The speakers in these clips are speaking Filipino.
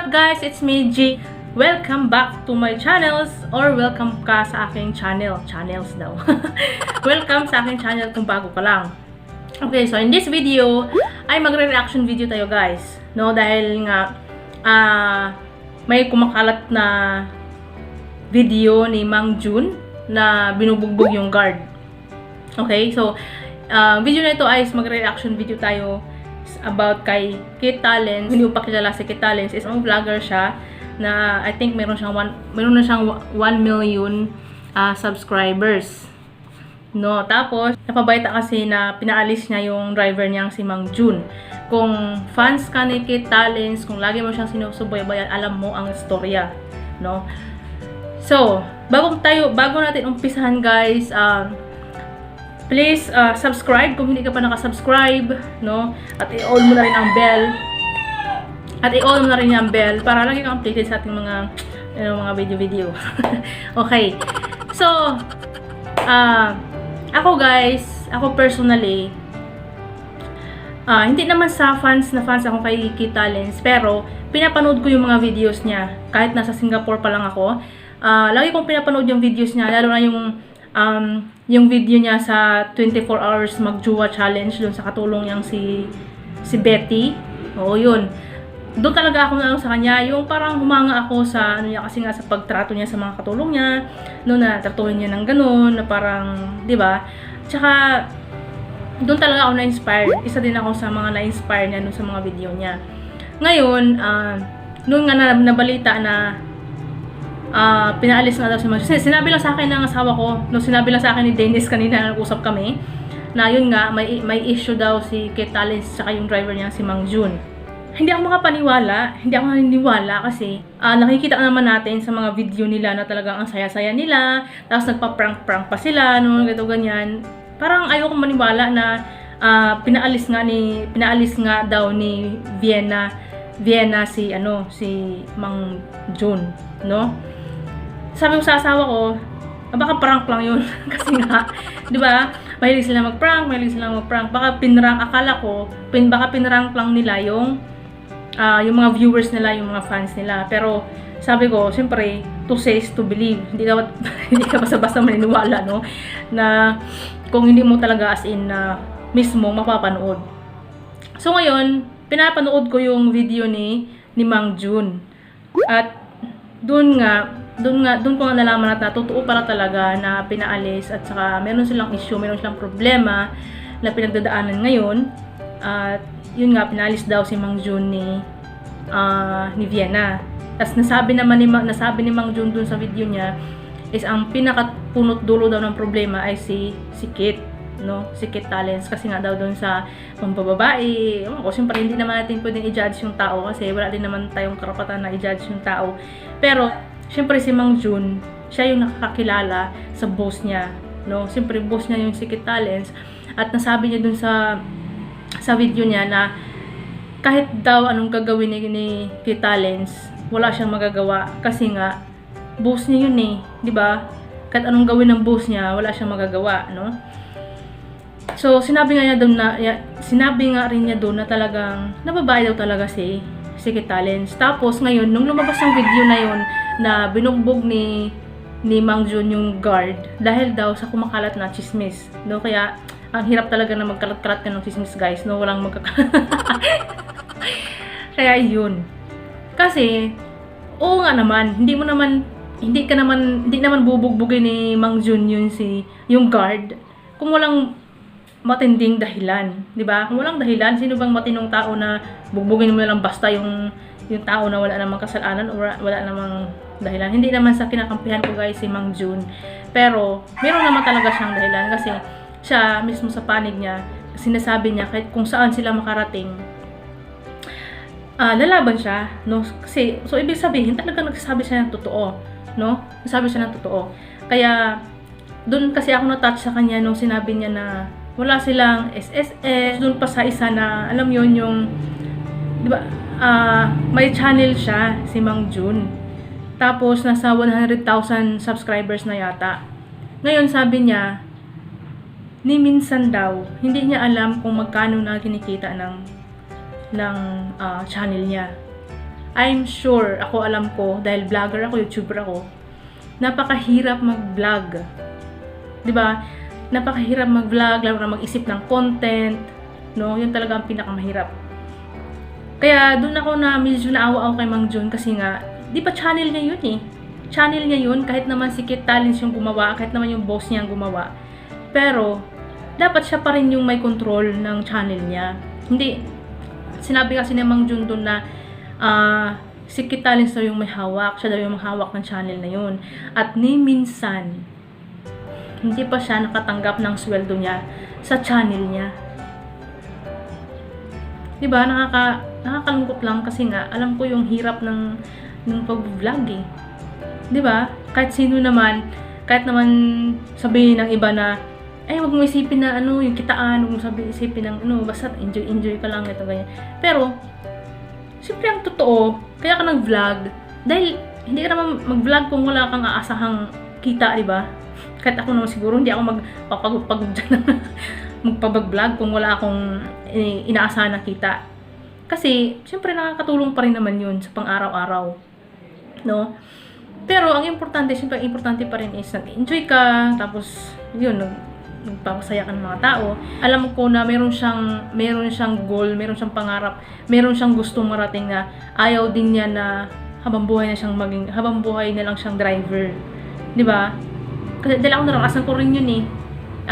up guys? It's me, G. Welcome back to my channels or welcome ka sa aking channel. Channels daw. Welcome sa aking channel kung bago ka lang. Okay, so in this video, ay magre-reaction video tayo guys. No, dahil nga may kumakalat na video ni Mang Jun na binubugbog yung guard. Okay, so video na ito ay magre-reaction video tayo about kay Kit Talents. Hindi mo pa kilala si Kit Talents, isang vlogger siya na I think meron na siyang 1 million subscribers. No, tapos napabalita kasi na pinaalis niya yung driver niyang si Mang Jun. Kung fans ka ni Kit Talents, kung lagi mo siyang sinusubaybayan, alam mo ang istorya, no? So, bago natin umpisahan guys, please subscribe kung hindi ka pa naka-subscribe, no? At i-on mo na rin ang bell. Para lagi kang updated sa ating mga video. Okay. So, ako personally, hindi naman sa fans ako kay Kit Talents, pero pinapanood ko yung mga videos niya kahit nasa Singapore pa lang ako. Lagi kong pinapanood yung videos niya, lalo na yung video niya sa 24 hours mag-juwa challenge doon sa katulong niyang si Betty. Oo, yun. Doon talaga ako na sa kanya, yung parang humanga ako sa ano niya, kasi nga sa pagtrato niya sa mga katulong niya, no, na tratuhin niya ng ganun, na parang, 'di ba? Tsaka doon talaga ako na-inspire. Isa din ako sa mga na-inspire niya doon sa mga video niya. Ngayon, noon nga nabalita na pinaalis nga daw si Mang Jun. Sinabi lang sa akin ng asawa ko, no, sinabi lang sa akin ni Dennis kanina, nag-usap kami, na yun nga, may issue daw si Kit Talents saka yung driver niya si Mang Jun. Hindi ako naniniwala kasi nakikita naman natin sa mga video nila na talagang ang saya-saya nila, tapos nagpa-prank pa sila, no, ganyan. Parang ayoko maniwala na pinaalis nga daw ni Vienna si Mang Jun, no? Sabi ko sa asawa ko, baka prank lang yun. Kasi nga, di ba, mahilig sila mag-prank. Baka pinrank lang nila yung mga viewers nila, yung mga fans nila. Pero, sabi ko, siyempre, to say is to believe. Hindi ka basta-basta maniniwala, no? Na, kung hindi mo talaga as in mismo mapapanood. So, ngayon, pinapanood ko yung video ni Mang Jun. At, doon ko nga nalaman na totoo pala talaga na pinaalis at saka meron silang issue, meron silang problema na pinagdadaanan ngayon. At yun nga, pinaalis daw si Mang Jun ni Vienna. Tapos nasabi ni Mang Jun dun sa video niya is ang pinakapunot dulo daw ng problema ay si Kit, no? Si Kit Talents, kasi nga daw dun sa pambababae. Siyempre hindi naman natin pwedeng i-judge yung tao kasi wala din naman tayong karapatan na i-judge yung tao. Pero siyempre si Mang Jun, siya yung nakakakilala sa boss niya, no? Siyempre boss niya yung si Kit Talents, at nasabi niya dun sa video niya na kahit daw anong gagawin ni Kit Talents, wala siyang magagawa kasi nga boss niya yun eh, 'di ba? Kahit anong gawin ng boss niya, wala siyang magagawa, no? So sinabi nga rin niya doon na talagang nababae daw talaga si Kit Talents. Tapos ngayon nung lumabas yung video na yun na binugbog ni Mang Jun yung guard dahil daw sa kumakalat na chismis, no? Kaya ang hirap talaga na magkalat-kalat ka ng chismis guys, no? Walang Kaya yun. Kasi oo nga naman, hindi naman bubugbugin ni Mang Jun yung guard kung walang matinding dahilan, 'di ba? Kung walang dahilan, sino bang matinong tao na bugbugin mo lang basta yung tao na wala namang kasalanan o wala namang dahilan? Hindi naman sa kinakampihan ko guys si Mang Jun, pero meron naman talaga siyang dahilan kasi siya mismo sa panig niya sinasabi niya kahit kung saan sila makarating, lalaban siya, no? Kasi so ibig sabihin talaga nagsasabi siya ng totoo, no? Nagsasabi siya ng totoo. Kaya doon kasi ako na-touch sa kanya nung sinabi niya na wala silang SSS. Doon pa sa isa na alam yon yung, di ba, may channel siya si Mang Jun. Tapos nasa 100,000 subscribers na yata. Ngayon sabi niya, ni minsan daw, hindi niya alam kung magkano na kinikita ng channel niya. I'm sure, ako alam ko, dahil vlogger ako, YouTuber ako, napakahirap mag-vlog. 'Di ba? Napakahirap mag-vlog, lalo na mag-isip ng content, no? Yun talaga ang pinakamahirap. Kaya doon ako na medyo naawa ako kay Mang Jun kasi nga, di ba channel niya yun eh. Channel niya yun, kahit naman si Kit Talents yung gumawa, kahit naman yung boss niya ang gumawa. Pero, dapat siya pa rin yung may control ng channel niya. Hindi, sinabi kasi ni Mang Jun doon na, si Kit Talents daw yung may hawak, siya daw yung mahawak ng channel na yun. At ni minsan, hindi pa siya nakatanggap ng sweldo niya sa channel niya. Diba? Nakakalungkot lang kasi nga, alam ko yung hirap ng pag-vlog eh. Diba? Kahit sino naman, kahit naman sabihin ng iba na, ay, wag mo isipin na yung kitaan, wag mo isipin ng basta enjoy ka lang, ito, ganyan. Pero, siyempre ang totoo, kaya ka nag-vlog, dahil hindi ka naman mag-vlog kung wala kang aasahang kita, diba? Kahit ako naman siguro, hindi ako magpapagod dyan magpapag-vlog kung wala akong inaasahan na kita. Kasi, siyempre nakakatulong pa rin naman yun sa pang-araw-araw. No? Pero, ang importante, siyempre, importante pa rin is nag-enjoy ka, tapos, yun, nagpapasaya ka ng mga tao. Alam ko na meron siyang goal, meron siyang pangarap, meron siyang gustong marating na ayaw din niya na habang buhay na lang siyang driver. 'Di ba? Kasi dahil ako naranasan ko rin yun eh.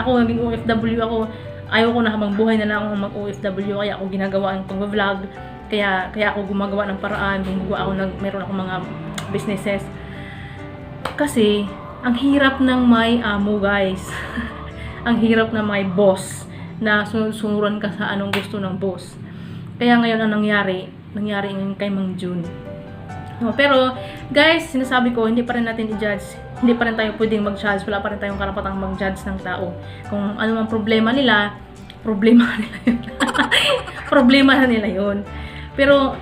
Ako naging OFW ako. Ayaw ko na habang buhay na lang ako mag-OFW, kaya ako ginagawa ang pag-vlog. Kaya ako gumagawa ng paraan, meron ako mga businesses. Kasi ang hirap ng may amo, guys. Ang hirap na may boss na sunuran ka sa anong gusto ng boss. Kaya ngayon ang nangyari ngayon kay Mang Jun. Pero guys, sinasabi ko, hindi pa rin natin i-judge. Hindi pa rin tayo pwedeng mag-judge. Wala pa rin tayong karapatang mag-judge ng tao. Kung ano mang problema nila yun. Problema na nila yun. Pero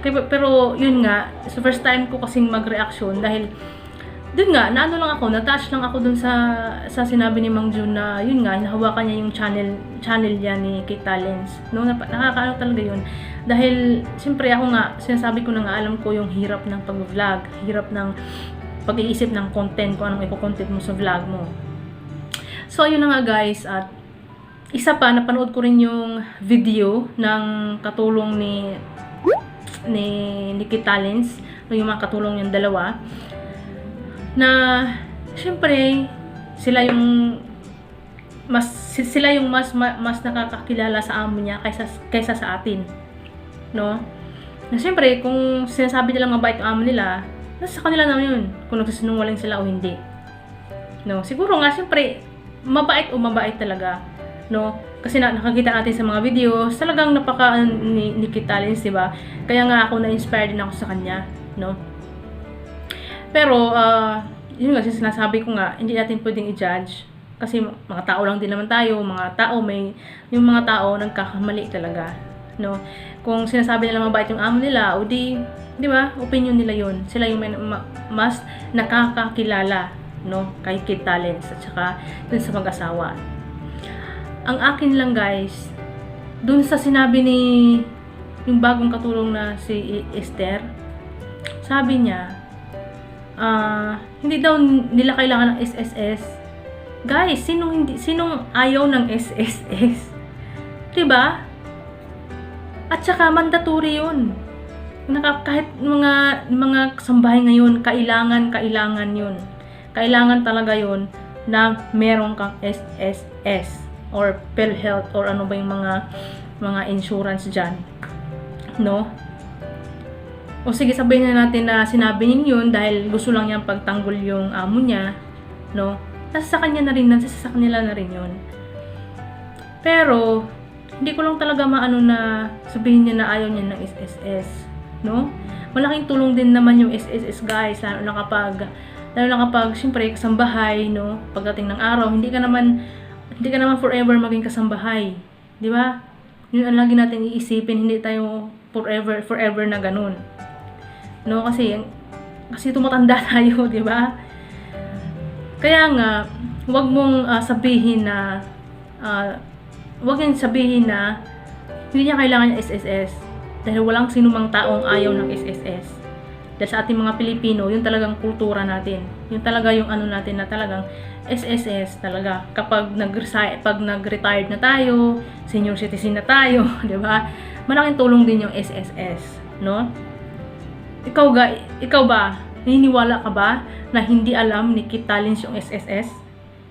yun nga, so first time ko kasing mag-reaction dahil dun nga, na-touch lang ako dun sa sinabi ni Mang Jun na, yun nga, hinahawakan niya yung channel niya ni Kit Talents. No, nakakaano talaga yun. Dahil, siyempre ako nga, sinasabi ko na nga, alam ko yung hirap ng pag-vlog, hirap ng pag-iisip ng content, kung anong i-content mo sa vlog mo. So, yun na nga guys, at isa pa, napanood ko rin yung video ng katulong ni Kit Talents, yung mga katulong yung dalawa, na syempre sila yung mas nakakakilala sa amo niya kaysa sa atin, no? Na syempre kung sinasabi nila mabait ang amo nila, nasa kanila na yun kung nagsisinungaling sila o hindi, no? Siguro nga syempre mabait talaga, no? Kasi nakakita natin sa mga videos, talagang napaka ni Kit Talents, diba? Kaya nga ako na-inspired din ako sa kanya, no? Pero, yun nga, sinasabi ko nga, hindi natin pwedeng i-judge. Kasi mga tao lang din naman tayo, yung mga tao nagkakamali talaga, no? Kung sinasabi nila mabait yung amo nila, o di ba, opinion nila yun. Sila yung mas nakakakilala, no, kay Kit Talents, at saka dun sa mag-asawa. Ang akin lang guys, dun sa sinabi ni yung bagong katulong na si Esther, sabi niya, hindi daw nila kailangan ng SSS. Guys, sinong ayaw ng SSS? 'Di ba? At saka mandatory 'yun. Kahit mga kasambahay ngayon, kailangan 'yun. Kailangan talaga 'yun na meron kang SSS or PhilHealth or ano ba yung mga insurance diyan. No? O sige, sabihin na natin na sinabi niya yun dahil gusto lang niyang pagtanggol yung amo niya, no? Nasa kanila na rin yun. Pero, hindi ko lang talaga maano na sabihin niya na ayaw niya ng SSS, no? Malaking tulong din naman yung SSS guys, lalo na kapag syempre kasambahay, no? Pagdating ng araw, hindi ka naman forever maging kasambahay, di ba? Yun ang lagi natin iisipin, hindi tayo forever na ganun. No, kasi tumatanda tayo, 'di ba? Kaya nga, wag mong sabihin na hindi niya kailangan ng SSS dahil walang sinumang taong ayaw ng SSS. Dahil sa ating mga Pilipino, yun talagang kultura natin. Yun talaga yung ano natin na talagang SSS talaga. Kapag nag-retired na tayo, senior citizen na tayo, di ba? Malaking tulong din yung SSS, no? Ikaw ba, naniniwala ka ba na hindi alam ni Kit Talents yung SSS?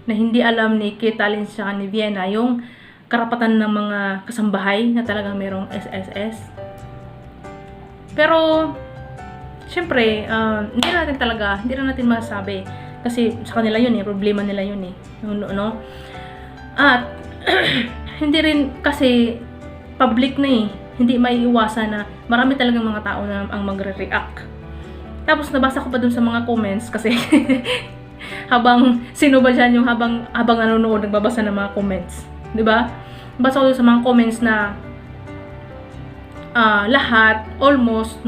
Na hindi alam ni Kit Talents siya ni Vienna yung karapatan ng mga kasambahay na talagang merong SSS? Pero, syempre, hindi na natin masasabi. Kasi sa kanila yun problema nila yun no? At, hindi rin kasi public na hindi maiiwasan na marami talagang mga tao na ang magre-react. Tapos nabasa ko pa dun sa mga comments kasi habang sino ba dyan yung habang nanonood nagbabasa ng mga comments, 'di ba? Basa ko sa mga comments na lahat almost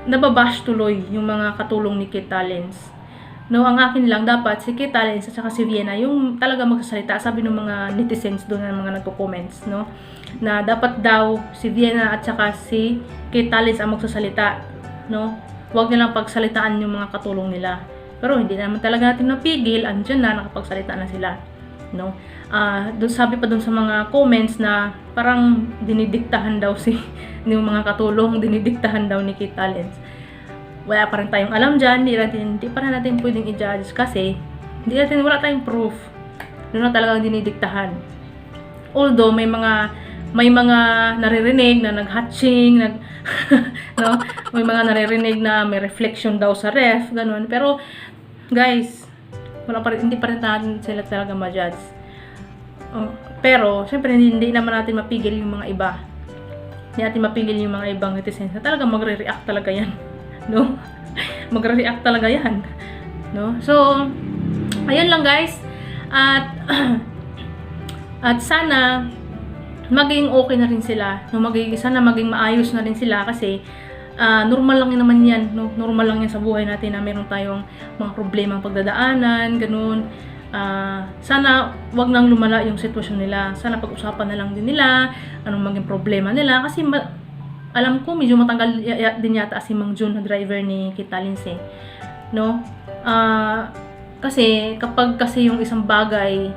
nababash tuloy yung mga katulong ni Kit Talents. No, ang akin lang dapat si Kit Talents at saka si Vienna yung talaga magsasalita, sabi ng mga netizens doon ng mga nagko-comments, no? Na dapat daw si Vienna at saka si Kit Talents ang magsasalita, no? Huwag nilang pagsalitaan yung mga katulong nila. Pero hindi naman talaga natin napigil, andyan na, nakapagsalita na sila, no? Doon sabi pa doon sa mga comments na parang dinidiktahan daw yung mga katulong, dinidiktahan daw ni Kit Talents. Wala pa rin tayong alam dyan, hindi pa rin natin pwedeng i-judge kasi wala tayong proof. Doon na talagang dinidiktahan. Although may mga naririnig na nag-hatching, no? May mga naririnig na may reflection daw sa ref, ganun. Pero guys, hindi pa rin natin sila talaga ma-judge. Pero syempre hindi naman natin mapigil yung mga iba. Hindi natin mapigil yung mga ibang netizens na talaga magre-react talaga yan. No? Magre-react talaga yan. No? So, ayun lang guys. At sana maging okay na rin sila. No? Sana maging maayos na rin sila kasi normal lang naman yan. No? Normal lang yan sa buhay natin na meron tayong mga problemang pagdadaanan, ganun. Sana wag nang lumala yung sitwasyon nila. Sana pag-usapan na lang din nila anong maging problema nila kasi alam ko medyo matagal din yata si Mang Jun na driver ni Kit Talents no? Kasi kapag kasi yung isang bagay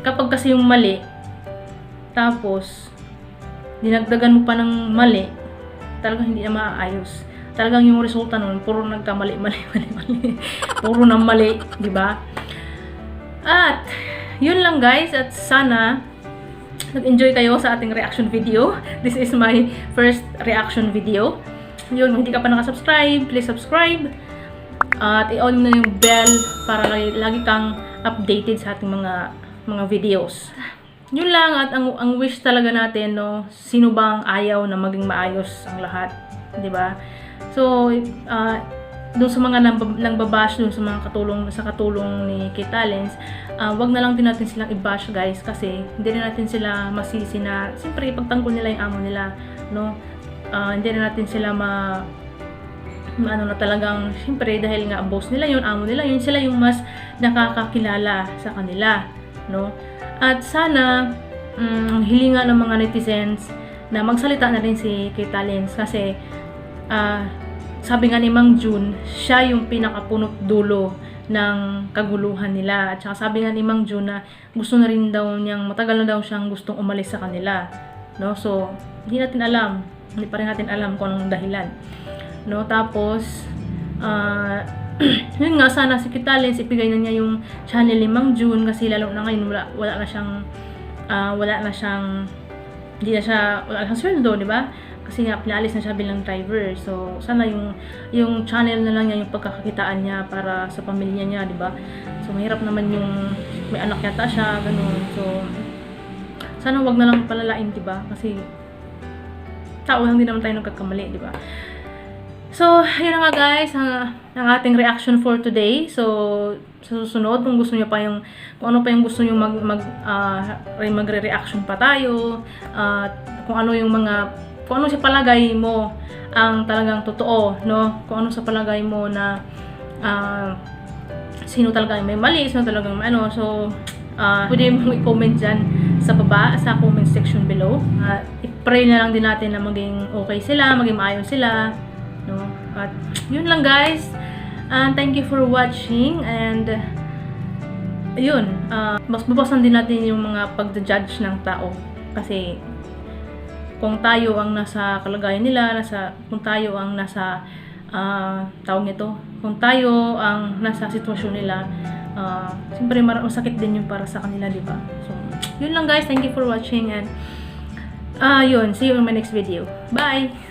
kapag kasi yung mali tapos dinagdagan mo pa ng mali, talagang hindi na maayos. Talagang yung resulta nun puro nagkamali. Puro nang mali, di ba? At yun lang guys, at sana nag-enjoy kayo sa ating reaction video. This is my first reaction video. Yun, kung hindi ka pa nakasubscribe, please subscribe. At i-on na yung bell para lagi kang updated sa ating mga videos. Yun lang, at ang wish talaga natin, no, sino bang ayaw na maging maayos ang lahat, 'di ba? So, doon sa mga nangbabash doon sa mga katulong ni Kit Talents, wag na lang din natin silang i-bash guys kasi hindi na natin sila masisi na siyempre pagtanggol nila yung amo nila, no? Hindi na natin sila na talagang siyempre dahil nga boss nila yun, amo nila yun, sila yung mas nakakakilala sa kanila, no? At sana hilingan ng mga netizens na magsalita na rin si Kit Talents kasi sabi nga ni Mang Jun, siya yung pinakapunot dulo ng kaguluhan nila. At saka sabi nga ni Mang Jun na gusto na rin daw niyang, matagal na daw siyang gustong umalis sa kanila, no? So, hindi pa rin natin alam kung anong dahilan, no? Tapos yun nga, sana si Kit Talents ipigay na niya yung channel ni Mang Jun kasi lalo na ngayon wala na siyang sweldo, di ba? Kasi nga pinaalis na siya bilang driver. So sana yung channel na lang niya yung pagkakakitaan niya para sa pamilya niya, di ba? So mahirap naman yung may anak yata siya, ganun. So sana wag na lang palalain, di ba? Kasi tao lang din naman tayo nagkakamali, di ba? So, yun na nga guys, ang ating reaction for today. So, sa susunod, kung ano pa yung gusto nyo magre-reaction pa tayo, kung ano sa palagay mo ang talagang totoo, no? Kung ano sa palagay mo na sino talaga may mali, sino talagang so, pwede mong i-comment dyan sa baba, sa comment section below. I-pray na lang din natin na maging okay sila, maging maayos sila, no? At yun lang guys. Thank you for watching, and ayun, mas babasan din natin yung mga pagja-judge ng tao, kasi kung tayo ang nasa kalagayan nila, kung tayo ang nasa tawag nito, kung tayo ang nasa sitwasyon nila, siyempre masakit din yun para sa kanila, di ba? So, yun lang guys. Thank you for watching, and yun, see you in my next video. Bye!